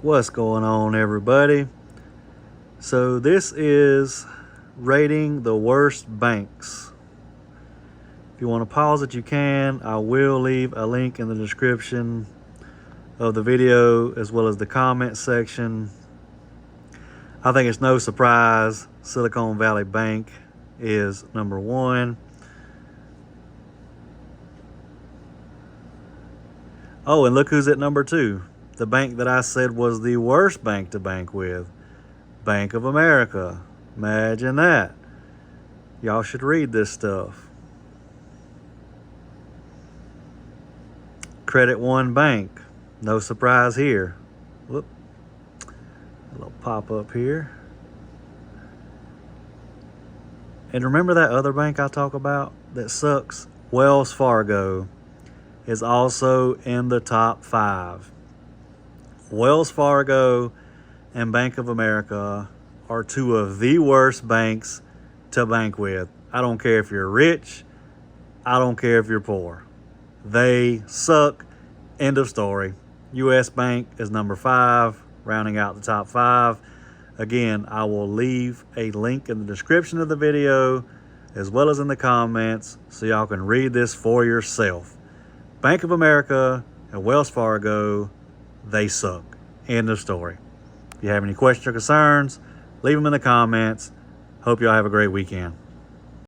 What's going on, everybody? So this is rating the worst banks. If you want to pause it, you can. I will leave a link in the description of the video as well as the comment section. I think it's no surprise Silicon Valley Bank is number one. Oh, and look who's at number two. The bank that I said was the worst bank to bank with. Bank of America. Imagine that. Y'all should read this stuff. Credit One Bank. No surprise here. Whoop. A little pop up here. And remember that other bank I talk about that sucks? Wells Fargo is also in the top 5. Wells Fargo and Bank of America are two of the worst banks to bank with. I don't care if you're rich. I don't care if you're poor. They suck. End of story. US Bank is number 5, rounding out the top 5. Again, I will leave a link in the description of the video as well as in the comments so y'all can read this for yourself. Bank of America and Wells Fargo, they suck. End of story. If you have any questions or concerns, leave them in the comments. Hope y'all have a great weekend.